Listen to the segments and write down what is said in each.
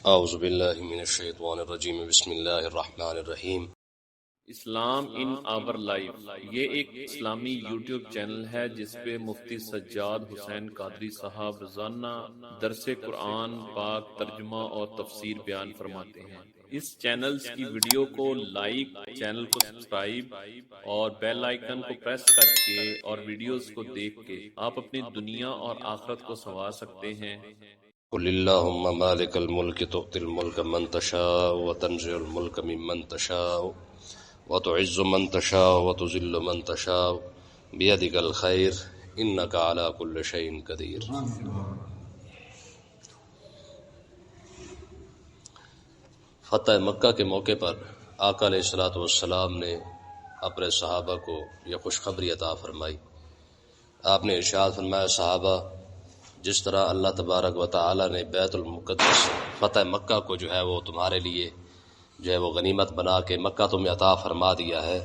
اعوذ باللہ من الشیطان الرجیم بسم اللہ الرحمن الرحیم۔ اسلام ان آور لائف یہ ایک اسلامی یوٹیوب چینل ہے جس پہ مفتی سجاد حسین قادری صاحب روزانہ درس قرآن پاک ترجمہ اور تفسیر بیان فرماتے ہیں۔ اس چینل کی ویڈیو کو لائک، چینل کو سبسکرائب اور بیل آئیکن کو پریس کر کے اور ویڈیوز کو دیکھ کے آپ اپنی دنیا اور آخرت کو سنوار سکتے ہیں۔ قل اللہم مالک الملک تؤتی الملک من تشاء وتنزع الملک ممن تشاء وتعز من تشاء وتذل من تشاء بیدک الخیر انک علی کل شیء قدیر۔ فتح مکہ کے موقع پر آقا علیہ الصلوۃ والسلام نے اپنے صحابہ کو یہ خوشخبری عطا فرمائی۔ آپ نے ارشاد فرمایا، صحابہ جس طرح اللہ تبارک و تعالی نے بیت المقدس فتح مکہ کو جو ہے وہ تمہارے لیے جو ہے وہ غنیمت بنا کے مکہ تمہیں عطا فرما دیا ہے،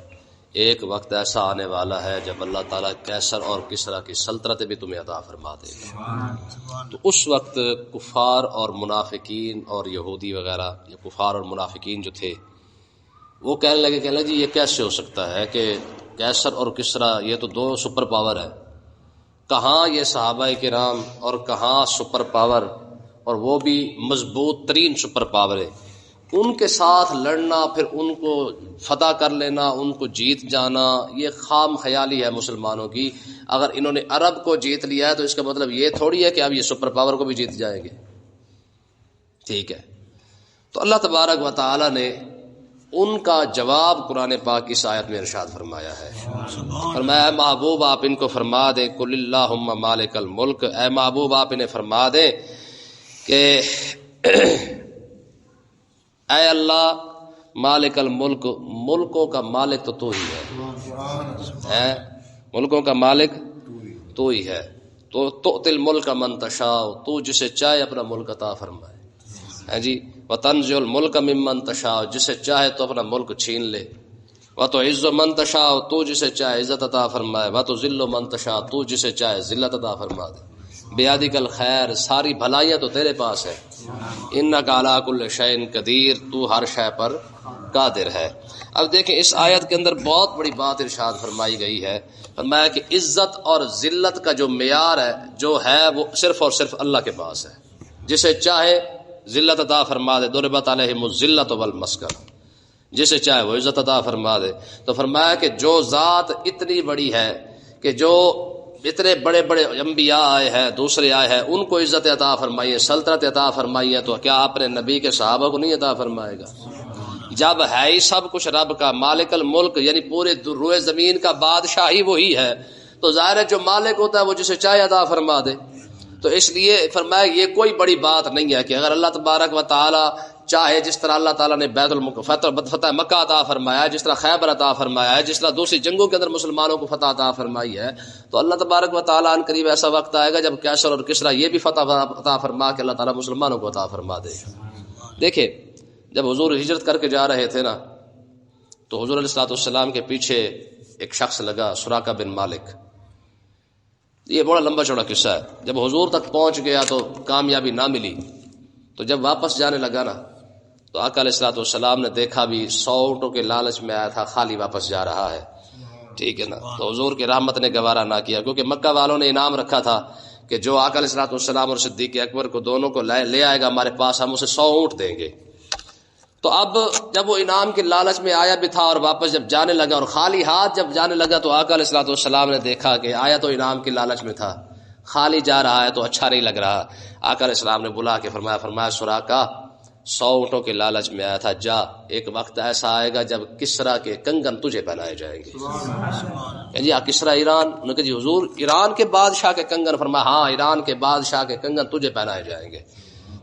ایک وقت ایسا آنے والا ہے جب اللہ تعالیٰ کیسر اور کسریٰ کی سلطنتیں بھی تمہیں عطا فرما دے گا۔ تو اس وقت کفار اور منافقین اور یہودی وغیرہ، یہ کفار اور منافقین جو تھے وہ کہنے لگے جی یہ کیسے ہو سکتا ہے کہ کیسر اور کسریٰ یہ تو دو سپر پاور ہے، کہاں یہ صحابہ کرام اور کہاں سپر پاور، اور وہ بھی مضبوط ترین سپر پاور ہے، ان کے ساتھ لڑنا پھر ان کو فتح کر لینا، ان کو جیت جانا، یہ خام خیالی ہے مسلمانوں کی۔ اگر انہوں نے عرب کو جیت لیا ہے تو اس کا مطلب یہ تھوڑی ہے کہ اب یہ سپر پاور کو بھی جیت جائیں گے، ٹھیک ہے۔ تو اللہ تبارک و تعالی نے ان کا جواب قرآن پاک کی اس آیت میں ارشاد فرمایا ہے، فرمایا اے محبوب آپ ان کو فرما دیں، قل اللہم مالک الملک، اے محبوب آپ انہیں فرما دیں کہ اے اللہ مالک الملک، ملکوں کا مالک تو ہی ہے، ملکوں کا مالک تو ہی ہے، تو تؤتی الملک من تشاء، تو جسے چاہے اپنا ملک عطا فرمائے، ہے جی، وتنزع الملک ممن تشاء، جسے چاہے تو اپنا ملک چھین لے، وتعز من تشاء، تو جسے چاہے عزت عطا فرمائے، وتذل من تشاء، تو جسے چاہے ذلت عطا فرما دے، بیادک الخیر، ساری بھلائیاں تو تیرے پاس ہے، انک علی کل شیء قدیر، تو ہر شے پر قادر ہے۔ اب دیکھیں اس آیت کے اندر بہت بڑی بات ارشاد فرمائی گئی ہے، فرمایا کہ عزت اور ذلت کا جو معیار ہے جو ہے وہ صرف اور صرف اللہ کے پاس ہے، جسے چاہے ذلت عطا فرما دے، ضربت علیہم الذلۃ والمسکنہ، جسے چاہے وہ عزت عطا فرما دے۔ تو فرمایا کہ جو ذات اتنی بڑی ہے کہ جو اتنے بڑے بڑے انبیاء آئے ہیں، دوسرے آئے ہیں، ان کو عزت عطا فرمائی ہے، سلطنت عطا فرمائی ہے، تو کیا اپنے نبی کے صحابہ کو نہیں عطا فرمائے گا؟ جب ہے ہی سب کچھ رب کا، مالک الملک یعنی پورے روئے زمین کا بادشاہ ہی وہی ہے، تو ظاہر ہے جو مالک ہوتا ہے وہ جسے چاہے عطا فرما دے۔ تو اس لیے فرمایا یہ کوئی بڑی بات نہیں ہے کہ اگر اللہ تبارک و تعالی چاہے، جس طرح اللہ تعالیٰ نے فتح مکہ عطا فرمایا ہے، جس طرح خیبر عطا فرمایا ہے، جس طرح دوسری جنگوں کے اندر مسلمانوں کو فتح عطا فرمائی ہے، تو اللہ تبارک و تعالیٰ ان قریب ایسا وقت آئے گا جب کیسر اور کسریٰ یہ بھی فتح عطا فرما کے اللہ تعالیٰ مسلمانوں کو عطا فرما دے گا۔ دیکھیں جب حضور ہجرت کر کے جا رہے تھے نا، تو حضور علیہ الصلوۃ والسلام کے پیچھے ایک شخص لگا، سراقہ بن مالک، یہ بڑا لمبا چوڑا قصہ ہے۔ جب حضور تک پہنچ گیا تو کامیابی نہ ملی، تو جب واپس جانے لگا نا تو آقا علیہ الصلوۃ والسلام نے دیکھا بھی 100 اونٹوں کے لالچ میں آیا تھا، خالی واپس جا رہا ہے، ٹھیک ہے نا۔ تو حضور کی رحمت نے گوارا نہ کیا، کیونکہ مکہ والوں نے انعام رکھا تھا کہ جو آقا علیہ الصلوۃ والسلام اور صدیق اکبر کو دونوں کو لے آئے گا ہمارے پاس، ہم اسے 100 اونٹ دیں گے۔ تو اب جب وہ انعام کے لالچ میں آیا بھی تھا اور واپس جب جانے لگا اور خالی ہاتھ جب جانے لگا، تو آقا علیہ الصلوۃ والسلام نے دیکھا کہ آیا تو انعام کے لالچ میں تھا، خالی جا رہا ہے تو اچھا نہیں لگ رہا۔ آقا علیہ السلام نے بلا کے فرمایا سراقہ 100 اونٹوں کے لالچ میں آیا تھا، جا، ایک وقت ایسا آئے گا جب کسریٰ کے کنگن تجھے پہنائے جائیں گے۔ کہ جی کسریٰ ایران، انہوں نے کہا جی حضور ایران کے بادشاہ کے کنگن؟ فرمایا ہاں ایران کے بادشاہ کے کنگن تجھے پہنائے جائیں گے۔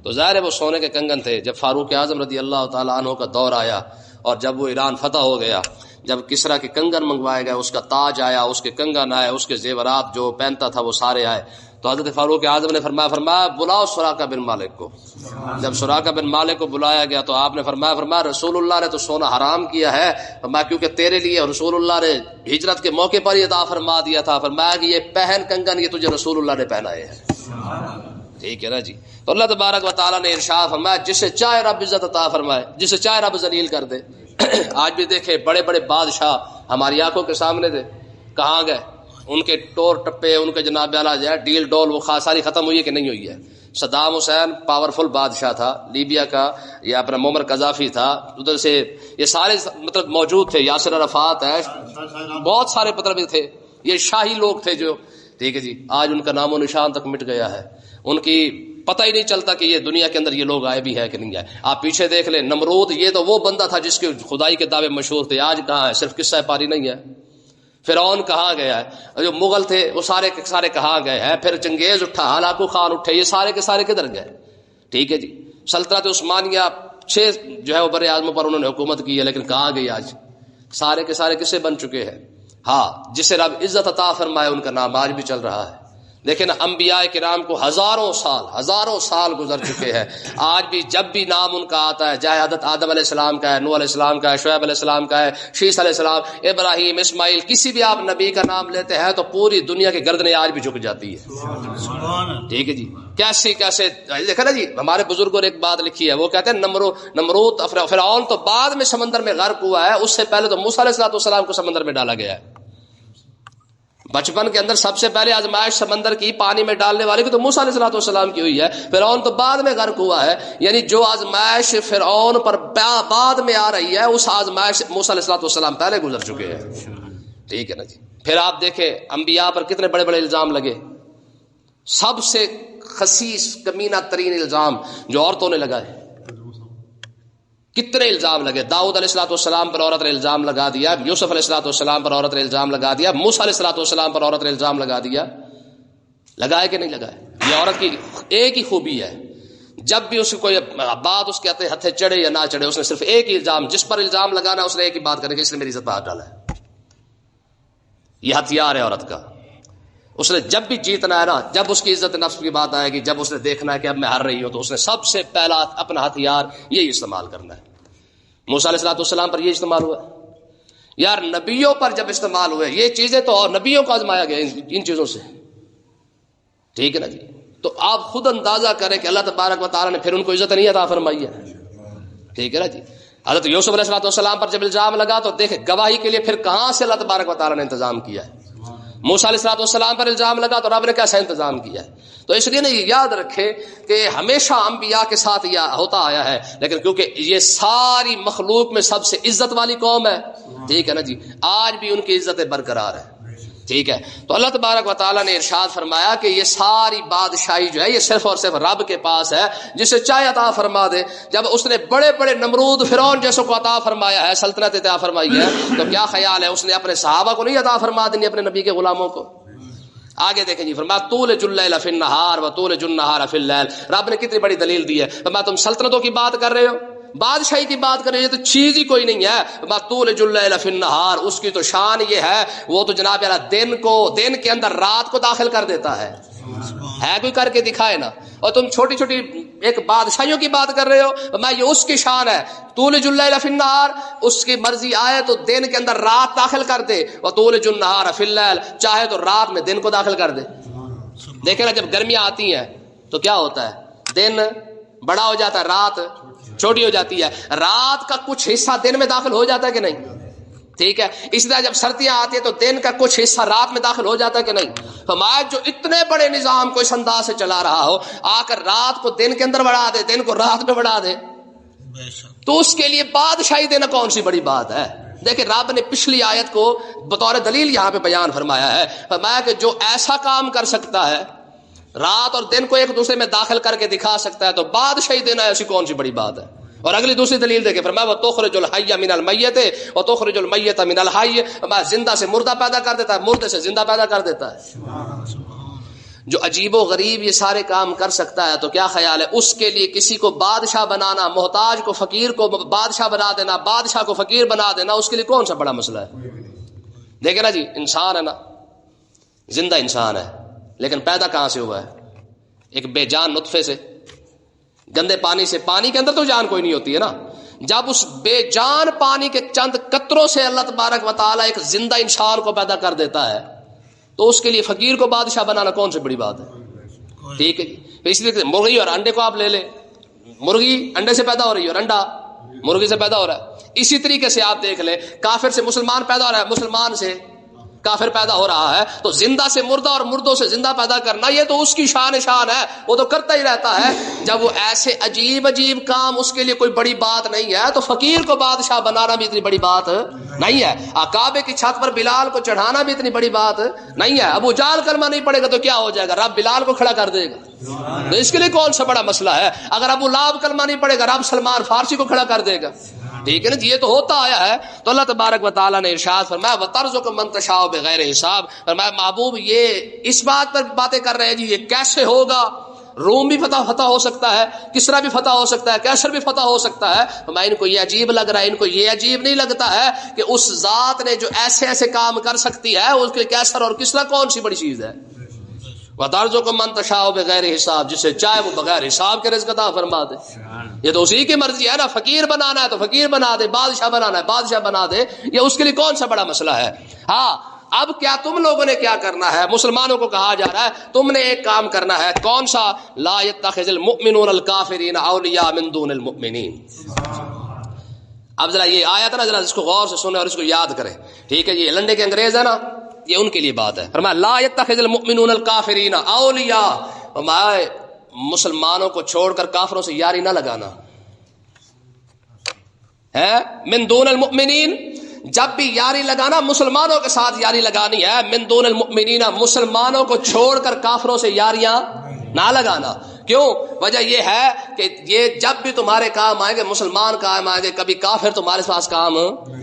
تو ظاہر ہے وہ سونے کے کنگن تھے۔ جب فاروق اعظم رضی اللہ تعالیٰ عنہ کا دور آیا اور جب وہ ایران فتح ہو گیا، جب کسریٰ کے کنگن منگوائے گئے، اس کا تاج آیا، اس کے کنگن آئے، اس کے زیورات جو پہنتا تھا وہ سارے آئے، تو حضرت فاروق اعظم نے فرمایا بلاؤ سراقہ بن مالک کو۔ جب سراقہ بن مالک کو بلایا گیا تو آپ نے فرمایا رسول اللہ نے تو سونا حرام کیا ہے، فرمایا کیونکہ تیرے لیے رسول اللہ نے ہجرت کے موقع پر ہی عطا فرما دیا تھا، فرمایا کہ یہ پہن کنگن یہ تجھے رسول اللہ نے پہنائے ہیں، ٹھیک ہے نا جی. تو اللہ تبارک و تعالیٰ نے ارشاد فرمایا جسے چاہے رب عزت عطا فرمائے، جسے چاہے رب ذلیل کر دے. آج بھی دیکھیں بڑے بڑے بادشاہ ہماری آنکھوں کے سامنے تھے، کہاں گئے؟ ان کے ٹور ٹپے، ان کے جناب اعلیٰ جو ہے ڈیل ڈول وہ ساری ختم ہوئی ہے کہ نہیں ہوئی ہے؟ صدام حسین پاورفل بادشاہ تھا لیبیا کا، یا اپنا معمر قذافی تھا، ادھر سے یہ سارے مطلب موجود تھے، یاسر عرفات ہے، بہت سارے مطلب تھے، یہ شاہی لوگ تھے جو، ٹھیک ہے جی. آج ان کا نام و نشان تک مٹ گیا ہے، ان کی پتہ ہی نہیں چلتا کہ یہ دنیا کے اندر یہ لوگ آئے بھی ہے کہ نہیں آئے. آپ پیچھے دیکھ لیں، نمرود یہ تو وہ بندہ تھا جس کے خدائی کے دعوے مشہور تھے، آج کہاں ہے؟ صرف قصہ پاری نہیں ہے. فرعون کہاں گیا ہے؟ جو مغل تھے وہ سارے کے سارے کہاں گئے ہیں؟ پھر چنگیز اٹھا، ہلاکو خان اٹھے، یہ سارے کے سارے کدھر گئے؟ ٹھیک ہے جی. سلطنت عثمانیہ 6 جو ہے وہ بر اعظموں پر انہوں نے حکومت کی ہے، لیکن کہاں گئی آج؟ سارے کے سارے کسے بن چکے ہیں؟ ہاں، جسے رب عزت عطا فرمائے ان کا نام آج بھی چل رہا ہے. دیکھیں نا، انبیاء کرام کو ہزاروں سال گزر چکے ہیں، آج بھی جب بھی نام ان کا آتا ہے، چاہے حضرت آدم علیہ السلام کا ہے، نوح علیہ السلام کا ہے، شعیب علیہ السلام کا ہے، شیس علیہ السلام، ابراہیم، اسماعیل، کسی بھی آپ نبی کا نام لیتے ہیں تو پوری دنیا کی گردنیں آج بھی جھک جاتی ہے. ٹھیک ہے جی. کیسے دیکھا نا جی، ہمارے بزرگوں نے ایک بات لکھی ہے، وہ کہتے ہیں نمرود فرعون تو بعد میں سمندر میں غرق ہوا ہے، اس سے پہلے تو موسیٰ علیہ السلام کو سمندر میں ڈالا گیا ہے. بچپن کے اندر سب سے پہلے آزمائش سمندر کی پانی میں ڈالنے والے کی تو موسیٰ علیہ السلام کی ہوئی ہے، فرعون تو بعد میں غرق ہوا ہے. یعنی جو آزمائش فرعون پر بعد میں آ رہی ہے، اس آزمائش موسیٰ علیہ السلام پہلے گزر چکے ہیں. ٹھیک ہے نا جی. پھر آپ دیکھیں انبیاء پر کتنے بڑے بڑے الزام لگے. سب سے خسیس کمینہ ترین الزام جو عورتوں نے لگائے، کتنے الزام لگے. داؤد علیہ السلام پر عورت نے الزام لگا دیا، یوسف علیہ السلام پر عورت نے الزام لگا دیا، موسیٰ علیہ السلام پر عورت نے الزام لگا دیا. لگائے کہ نہیں لگائے؟ یہ عورت کی ایک ہی خوبی ہے، جب بھی اس کو کوئی بات اس کے ہتھے چڑھے یا نہ چڑھے، اس نے صرف ایک ہی الزام، جس پر الزام لگانا اس نے ایک ہی بات کرے کہ اس نے میری عزت پر ہاتھ ڈالا ہے. یہ ہتھیار ہے عورت کا. اس نے جب بھی جیتنا ہے نا، جب اس کی عزت نفس کی بات آئے گی، جب اس نے دیکھنا ہے کہ اب میں ہار رہی ہوں، تو اس نے سب سے پہلا اپنا ہتھیار یہی استعمال کرنا ہے. موسیٰ علیہ السلام پر یہ استعمال ہوا. یار نبیوں پر جب استعمال ہوئے یہ چیزیں تو اور نبیوں کو آزمایا گیا ان چیزوں سے. ٹھیک ہے نا جی. تو آپ خود اندازہ کریں کہ اللہ تبارک و تعالیٰ نے پھر ان کو عزت نہیں عطا فرمائی ہے. ٹھیک ہے نا جی. حضرت یوسف علیہ السلام پر جب الزام لگا تو دیکھیں گواہی کے لیے پھر کہاں سے اللہ تبارک و تعالیٰ نے انتظام کیا ہے. موسیٰ علیہ السلام پر الزام لگا تو رب نے کیسا انتظام کیا ہے. تو اس لیے یہ یاد رکھے کہ ہمیشہ انبیاء کے ساتھ یہ ہوتا آیا ہے، لیکن کیونکہ یہ ساری مخلوق میں سب سے عزت والی قوم ہے، ٹھیک ہے نا جی، آج بھی ان کی عزت برقرار ہے. ٹھیک ہے. تو اللہ تبارک و تعالیٰ نے ارشاد فرمایا کہ یہ ساری بادشاہی جو ہے یہ صرف اور صرف رب کے پاس ہے، جسے چاہے عطا فرما دے. جب اس نے بڑے بڑے نمرود فرعون جیسوں کو عطا فرمایا ہے، سلطنت عطا فرمائی ہے، تو کیا خیال ہے اس نے اپنے صحابہ کو نہیں عطا فرما دینی، اپنے نبی کے غلاموں کو؟ آگے دیکھیں جی، فرمایا تولج اللیل فی النہار وتولج النہار فی اللیل. رب نے کتنی بڑی دلیل دی ہے. فرمایا تم سلطنتوں کی بات کر رہے ہو، بادشاہی کی بات کریں، یہ تو چیز ہی کوئی نہیں ہے. تولج اللیل فی النہار، اس کی تو شان یہ ہے وہ تو جناب یار دن کے اندر رات کو داخل کر دیتا ہے کوئی کر کے دکھائے نا. اور تم چھوٹی چھوٹی ایک بادشاہیوں کی بات کر رہے ہو، میں یہ اس کی شان ہے. تولج اللیل فی النہار، اس کی مرضی آئے تو دن کے اندر رات داخل کر دے، اور تولج النہار فی اللیل، چاہے تو رات میں دن کو داخل کر دے. دیکھیں نا، جب گرمیاں آتی ہیں تو کیا ہوتا ہے، دن بڑا ہو جاتا ہے، رات چھوٹی ہو جاتی ہے. رات کا کچھ حصہ دن میں داخل ہو جاتا ہے کہ نہیں؟ ٹھیک ہے. اسی طرح جب سردیاں آتی ہیں تو دن کا کچھ حصہ رات میں داخل ہو جاتا ہے کہ نہیں؟ ہمارا جو اتنے بڑے نظام کو اس انداز سے چلا رہا ہو، آ کر رات کو دن کے اندر بڑھا دے، دن کو رات میں بڑھا دے، تو اس کے لیے بادشاہی دینا کون سی بڑی بات ہے. دیکھیں رب نے پچھلی آیت کو بطور دلیل یہاں پہ بیان فرمایا ہے. فرمایا کہ جو ایسا کام کر سکتا ہے، رات اور دن کو ایک دوسرے میں داخل کر کے دکھا سکتا ہے، تو بادشاہی دینا ایسی کون سی بڑی بات ہے. اور اگلی دوسری دلیل دیکھیں، فرمایا وَتُخْرِجُ الْحَيَّ مِنَ الْمَيِّتِ وَتُخْرِجُ الْمَيِّتَ مِنَ الْحَيِّ. زندہ سے مردہ پیدا کر دیتا ہے، مردے سے زندہ پیدا کر دیتا ہے. جو عجیب و غریب یہ سارے کام کر سکتا ہے، تو کیا خیال ہے اس کے لیے کسی کو بادشاہ بنانا، محتاج کو فقیر کو بادشاہ بنا دینا، بادشاہ کو فقیر بنا دینا، اس کے لیے کون سا بڑا مسئلہ ہے. دیکھیں نا جی، انسان ہے نا، زندہ انسان ہے، لیکن پیدا کہاں سے ہوا ہے؟ ایک بے جان نطفے سے، گندے پانی سے. پانی کے اندر تو جان کوئی نہیں ہوتی ہے نا. جب اس بے جان پانی کے چند قطروں سے اللہ تبارک و تعالیٰ ایک زندہ انسان کو پیدا کر دیتا ہے، تو اس کے لیے فقیر کو بادشاہ بنانا کون سی بڑی بات ہے. ٹھیک ہے جی. تو اس لیے مرغی اور انڈے کو آپ لے لیں، مرغی انڈے سے پیدا ہو رہی ہے اور انڈا مرغی سے پیدا ہو رہا ہے. اسی طریقے سے آپ دیکھ لیں کافر سے مسلمان پیدا ہو رہا ہے، مسلمان سے کافر پیدا ہو رہا ہے. تو زندہ سے مردہ اور مردوں سے زندہ پیدا کرنا یہ تو اس کی شان ہے، وہ تو کرتا ہی رہتا ہے. جب وہ ایسے عجیب عجیب کام اس کے لیے کوئی بڑی بات نہیں ہے تو فقیر کو بادشاہ بنانا بھی اتنی بڑی بات نہیں ہے. کعبے کی چھت پر بلال کو چڑھانا بھی اتنی بڑی بات نہیں ہے. ابو جہل کلمہ نہیں پڑے گا تو کیا ہو جائے گا؟ رب بلال کو کھڑا کر دے گا. تو اس کے لیے کون سا بڑا مسئلہ ہے؟ اگر ابو لہب کلمہ نہیں پڑے گا رب سلمان فارسی کو کھڑا کر دے گا. ٹھیک ہے نا جی، یہ تو ہوتا آیا ہے. تو اللہ تبارک و تعالیٰ نے ارشاد فرمایا وَتَرْزُقُ مَن تَشَاءُ بِغَيْرِ حساب. فرمایا محبوب یہ اس بات پر باتیں کر رہے ہیں جی یہ کیسے ہوگا؟ روم بھی فتح ہو سکتا ہے، کسرا بھی فتح ہو سکتا ہے، کیسر بھی فتح ہو سکتا ہے. فرمایا ان کو یہ عجیب لگ رہا ہے، ان کو یہ عجیب نہیں لگتا ہے کہ اس ذات نے جو ایسے ایسے کام کر سکتی ہے اس کے کیسر اور کسرا کون سی بڑی چیز ہے. وَتَرْزُقُ مَن تَشَاءُ بِغَيْرِ حساب، جسے چاہے وہ بغیر حساب کے رزق عطا فرما دے. یہ تو اسی کی مرضی ہے نا. فقیر بنانا ہے تو فقیر بنا دے، بادشاہ بنانا ہے بادشاہ بنا دے. یہ اس کے لیے کون سا بڑا مسئلہ ہے. ہاں اب کیا تم لوگوں نے کیا کرنا ہے؟ مسلمانوں کو کہا جا رہا ہے تم نے ایک کام کرنا ہے. کون سا؟ لا يتخذ المؤمنون الكافرین اولیاء من دون المؤمنین. اب ذرا یہ آیت ہے نا، ذرا اس کو غور سے سنیں اور اس کو یاد کریں. ٹھیک ہے، یہ لنڈے کے انگریز ہے نا، یہ ان کے لیے بات ہے. فرمایا لا يتخذ المؤمنون الكافرین اولیاء، فرمایا مسلمانوں کو چھوڑ کر کافروں سے یاری نہ لگانا ہے. من دون المؤمنین، جب بھی یاری لگانا مسلمانوں کے ساتھ یاری لگانی ہے. من دون المؤمنین، مسلمانوں کو چھوڑ کر کافروں سے یاریاں نہ لگانا. کیوں؟ وجہ یہ ہے کہ یہ جب بھی تمہارے کام آئیں گے مسلمان کام آئیں گے، کبھی کافر تمہارے پاس کام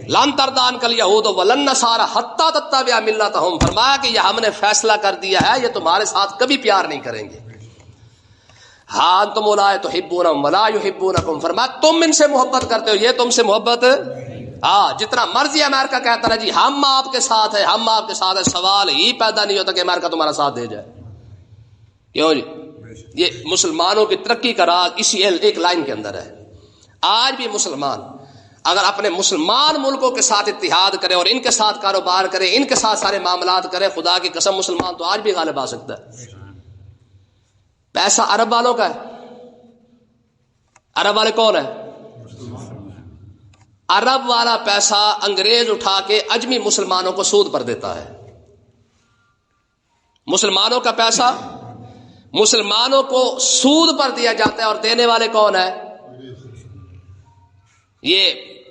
لن تردان کل یہود ولن نصارى حتی تتبع ملتہم. فرمایا کہ یہ ہم نے فیصلہ کر دیا ہے یہ تمہارے ساتھ کبھی پیار نہیں کریں گے. ہاں تم اولئک تحبونہم ولا یحبونکم، فرمایا تم ان سے محبت کرتے ہو یہ تم سے محبت. ہاں جتنا مرضی امریکہ کہتا ہے جی ہم آپ کے ساتھ ہیں ہم آپ کے ساتھ ہیں، سوال ہی پیدا نہیں ہوتا کہ امریکہ تمہارا ساتھ دے جائے. کیوں جی؟ یہ مسلمانوں کی ترقی کا راز اسی ایک لائن کے اندر ہے. آج بھی مسلمان اگر اپنے مسلمان ملکوں کے ساتھ اتحاد کرے اور ان کے ساتھ کاروبار کرے، ان کے ساتھ سارے معاملات کرے، خدا کی قسم مسلمان تو آج بھی غالب آ سکتا ہے. پیسہ عرب والوں کا ہے. عرب والے کون ہیں؟ عرب والا پیسہ انگریز اٹھا کے اجمی مسلمانوں کو سود پر دیتا ہے. مسلمانوں کا پیسہ مسلمانوں کو سود پر دیا جاتا ہے اور دینے والے کون ہیں؟ یہ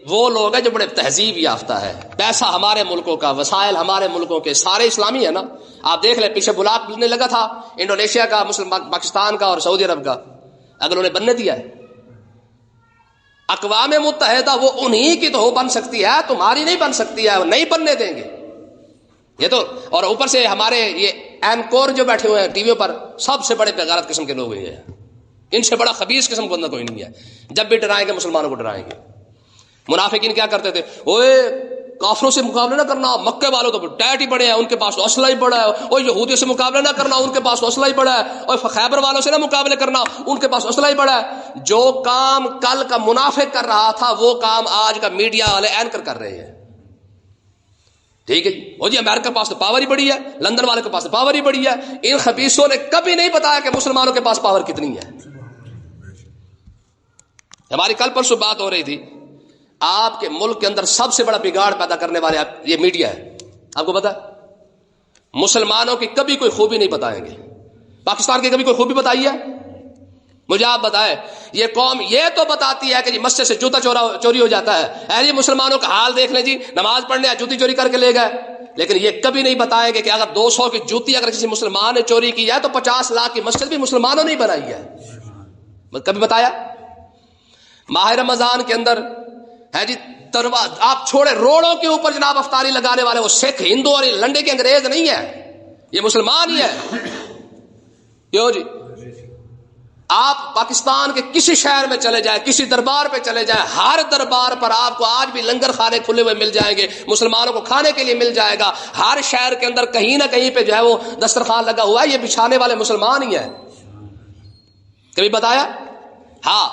وہ لوگ ہیں جو بڑے تہذیب یافتہ ہے. پیسہ ہمارے ملکوں کا، وسائل ہمارے ملکوں کے، سارے اسلامی ہے نا. آپ دیکھ لیں پیچھے بلاک بننے لگا تھا انڈونیشیا کا، پاکستان کا اور سعودی عرب کا، اگر انہیں بننے دیا ہے. اقوام متحدہ وہ انہی کی تو ہو بن سکتی ہے، تمہاری نہیں بن سکتی ہے، نہیں بننے دیں گے یہ تو. اور اوپر سے ہمارے یہ اینکور جو بیٹھے ہوئے ہیں ٹی ویوں پر، سب سے بڑے بغیرت قسم کے لوگ ہیں. ان سے بڑا خبیث قسم کا بندہ کوئی نہیں ہے. جب بھی ڈرائیں گے مسلمانوں کو ڈرائیں گے. منافقین کیا کرتے تھے؟ اوے کافروں سے مقابلہ نہ کرنا، مکے والوں تو ٹیٹ ہی بڑے ہیں ان کے پاس تو اسلحہ ہی بڑا ہے. اور یہودیوں سے مقابلہ نہ کرنا، ان کے پاس تو اسلحہ ہی بڑا ہے. اور خیبر والوں سے نہ مقابلہ کرنا، ان کے پاس اسلحہ ہی بڑا ہے. جو کام کل کا منافق کر رہا تھا وہ کام آج کا میڈیا والے اینکر کر رہے ہیں. ٹھیک ہے جی امریکہ کے پاس تو پاور ہی بڑی ہے، لندن والے کے پاس تو پاور ہی بڑی ہے. ان خبیثوں نے کبھی نہیں بتایا کہ مسلمانوں کے پاس پاور کتنی ہے. ہماری کل پرسوں بات ہو رہی تھی، آپ کے ملک کے اندر سب سے بڑا بگاڑ پیدا کرنے والے یہ میڈیا ہے. آپ کو پتا ہے مسلمانوں کی کبھی کوئی خوبی نہیں بتائیں گے. پاکستان کی کبھی کوئی خوبی بتائی ہے؟ مجھے آپ بتائیں. یہ قوم یہ تو بتاتی ہے کہ جی مسجد سے جوتا چوری ہو جاتا ہے. اے جی مسلمانوں کا حال دیکھ لیں جی، نماز پڑھنے جوتی چوری کر کے لے گئے. لیکن یہ کبھی نہیں بتائیں گے کہ اگر 200 کی جوتی اگر کسی مسلمان نے چوری کی ہے تو 50 لاکھ کی مسجد بھی مسلمانوں نے بنائی ہے. کبھی بتایا؟ ماہ رمضان کے اندر ہے جی آپ چھوڑے روڑوں کے اوپر جناب افطاری لگانے والے وہ سکھ، ہندو اور لنڈے کے انگریز نہیں ہے، یہ مسلمان ہی ہے. کیوں جی؟ آپ پاکستان کے کسی شہر میں چلے جائیں، کسی دربار پہ چلے جائیں، ہر دربار پر آپ کو آج بھی لنگر خانے کھلے ہوئے مل جائیں گے، مسلمانوں کو کھانے کے لیے مل جائے گا. ہر شہر کے اندر کہیں نہ کہیں پہ جو ہے وہ دسترخوان لگا ہوا ہے، یہ بچھانے والے مسلمان ہی ہیں. کبھی بتایا؟ ہاں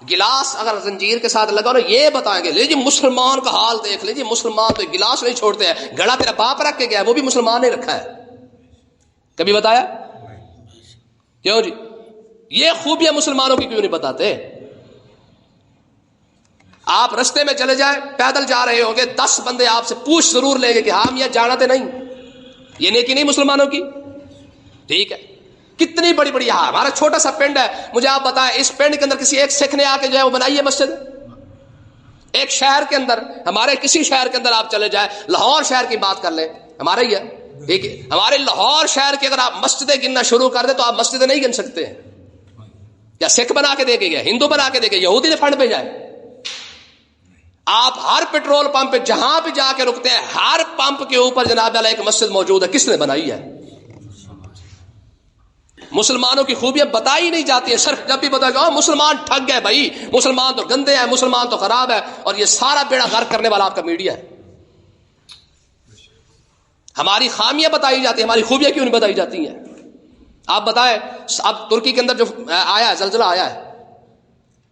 گلاس اگر زنجیر کے ساتھ لگا نا یہ بتائیں گے لے جی مسلمان کا حال دیکھ لے جی، مسلمان تو گلاس نہیں چھوڑتے ہیں، گھڑا تیرا باپ رکھ کے گیا وہ بھی مسلمان نے رکھا ہے. کبھی بتایا؟ کیوں جی؟ یہ خوبیاں مسلمانوں کی کیوں نہیں بتاتے؟ آپ رستے میں چلے جائیں، پیدل جا رہے ہوں گے، 10 بندے آپ سے پوچھ ضرور لیں گے کہ ہم یہ جانتے نہیں. یہ نیکی نہیں مسلمانوں کی؟ ٹھیک ہے، کتنی بڑی بڑی ہمارا چھوٹا سا پنڈ ہے، مجھے آپ بتائیں اس پنڈ کے اندر کسی ایک سکھ نے آ کے جو ہے وہ بنائی ہے مسجد؟ ایک شہر کے اندر، ہمارے کسی شہر کے اندر آپ چلے جائیں، لاہور شہر کی بات کر لیں، ہمارا ہی ہے ٹھیک ہے، ہمارے لاہور شہر کے اگر آپ مسجدیں گننا شروع کر دیں تو آپ مسجدیں نہیں گن سکتے ہیں. یا سکھ بنا کے دے کے گئے، ہندو بنا کے دے گئے، یہودی نے فنڈ بھیجا ہے. آپ ہر پیٹرول پمپ پہ جہاں بھی جا کے رکتے ہیں، ہر پمپ کے اوپر جناب علیہ ایک مسجد موجود ہے. کس نے بنائی ہے؟ مسلمانوں کی خوبیاں بتائی نہیں جاتی ہیں، صرف جب بھی بتایا مسلمان ٹھگ گئے بھائی، مسلمان تو گندے ہیں، مسلمان تو خراب ہے، اور یہ سارا بیڑا غرق کرنے والا آپ کا میڈیا ہے. ہماری خامیاں بتائی جاتی ہیں، ہماری خوبیاں کیوں نہیں بتائی جاتی ہیں؟ آپ بتائیں، اب ترکی کے اندر جو آیا ہے زلزلہ آیا ہے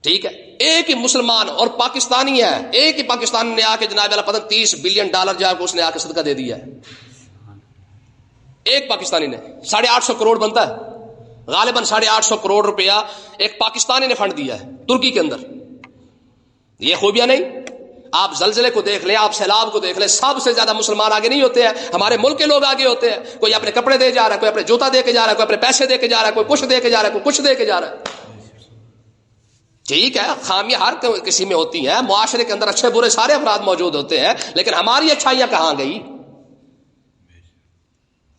ٹھیک ہے، ایک ہی مسلمان اور پاکستانی ہے، ایک ہی پاکستانی نے آ کے جناب اللہ پتہ $30 بلین جو ہے اس نے آ کے صدقہ دے دیا ہے. ایک پاکستانی نے 850 کروڑ بنتا ہے غالباً 850 کروڑ روپیہ ایک پاکستانی نے فنڈ دیا ہے ترکی کے اندر. یہ خوبیاں نہیں؟ آپ زلزلے کو دیکھ لیں، آپ سیلاب کو دیکھ لیں، سب سے زیادہ مسلمان آگے نہیں ہوتے ہیں، ہمارے ملک کے لوگ آگے ہوتے ہیں. کوئی اپنے کپڑے دے جا رہا ہے، کوئی اپنے جوتا دے کے جا رہا ہے، کوئی اپنے پیسے دے کے جا رہا ہے، کوئی کچھ دے کے جا رہا ہے، کوئی کچھ دے کے جا رہا ہے. ٹھیک ہے، خامیاں ہر کسی میں ہوتی ہیں، معاشرے کے اندر اچھے برے سارے افراد موجود ہوتے ہیں، لیکن ہماری اچھائیاں کہاں گئی؟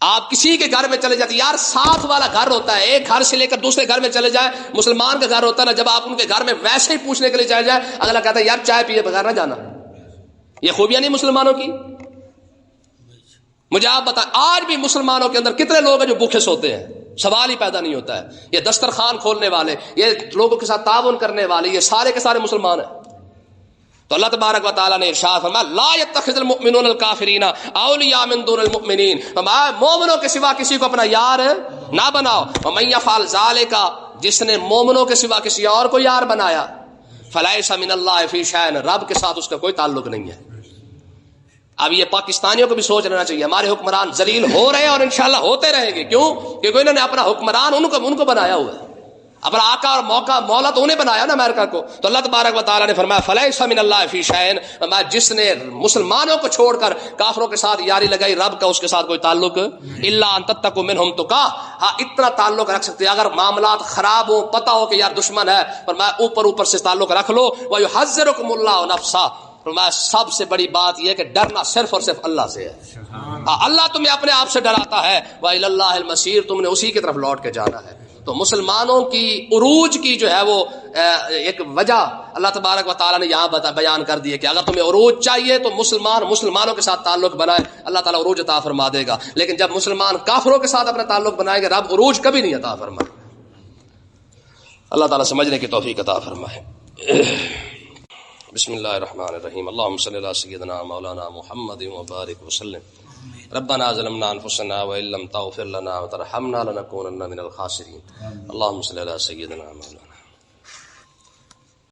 آپ کسی کے گھر میں چلے جاتے، یار ساتھ والا گھر ہوتا ہے، ایک گھر سے لے کر دوسرے گھر میں چلے جائیں، مسلمان کا گھر ہوتا ہے نا، جب آپ ان کے گھر میں ویسے ہی پوچھنے کے لیے چلے جائیں، اگلا کہتا ہے یار چائے پیے بغیر نہ جانا. یہ خوبیاں نہیں مسلمانوں کی؟ مجھے آپ بتائیں، آج بھی مسلمانوں کے اندر کتنے لوگ ہیں جو بھوکے سوتے ہیں؟ سوال ہی پیدا نہیں ہوتا ہے. یہ دسترخوان کھولنے والے، یہ لوگوں کے ساتھ تعاون کرنے والے، یہ سارے کے سارے مسلمان ہیں. تو اللہ تبارک و تعالیٰ نے ارشاد فرمایا لا يتخذ المؤمنون الکافرین اولیاء من دون المؤمنین، مومنوں کے سوا کسی کو اپنا یار نہ بناؤ. ومن يفعل ذلک، جس نے مومنوں کے سوا کسی اور کو یار بنایا، فلیس من اللہ فی شیء، رب کے ساتھ اس کا کوئی تعلق نہیں ہے. اب یہ پاکستانیوں کو بھی سوچ لینا چاہیے، ہمارے حکمران ذلیل ہو رہے ہیں اور انشاءاللہ ہوتے رہیں گے. کیوں؟ کیونکہ انہوں نے اپنا حکمران ان کو بنایا ہوا ہے، اپنا آقا اور مولا تو انہیں بنایا نا امریکہ کو. تو اللہ تبارک و تعالیٰ نے فرمایا فلیس من اللہ فی شیء، جس نے مسلمانوں کو چھوڑ کر کافروں کے ساتھ یاری لگائی، رب کا اس کے ساتھ کوئی تعلق الا ان تتقوا منہم تقا. ہاں اتنا تعلق رکھ سکتے اگر معاملات خراب ہو، پتہ ہو کہ یار دشمن ہے، فرمایا اوپر سے تعلق رکھ لو. ویحذرکم اللہ نفسہ، فرمایا سب سے بڑی بات یہ کہ ڈرنا صرف اور صرف اللہ سے ہے. اللہ تمہیں اپنے آپ سے ڈراتا ہے، وَإِلَى اللَّهِ الْمَصِيرُ، تم نے اسی کی طرف لوٹ کے جانا ہے. تو مسلمانوں کی عروج کی جو ہے وہ ایک وجہ اللہ تبارک و تعالیٰ نے یہاں بیان کر دی ہے کہ اگر تمہیں عروج چاہیے تو مسلمانوں کے ساتھ تعلق بنائے، اللہ تعالیٰ عروج عطا فرما دے گا. لیکن جب مسلمان کافروں کے ساتھ اپنا تعلق بنائے گا، رب عروج کبھی نہیں عطا فرمائے. اللہ تعالیٰ سمجھنے کی توفیق عطا فرمائے. بسم اللہ الرحمن الرحیم. اللہم صلی علی سیدنا مولانا محمد وبارک وسلم. ربنا ظلمنا انفسنا وان لم تغفر لنا وترحمنا لنكونن من الخاسرین. اللہم صلی علی سیدنا مولانا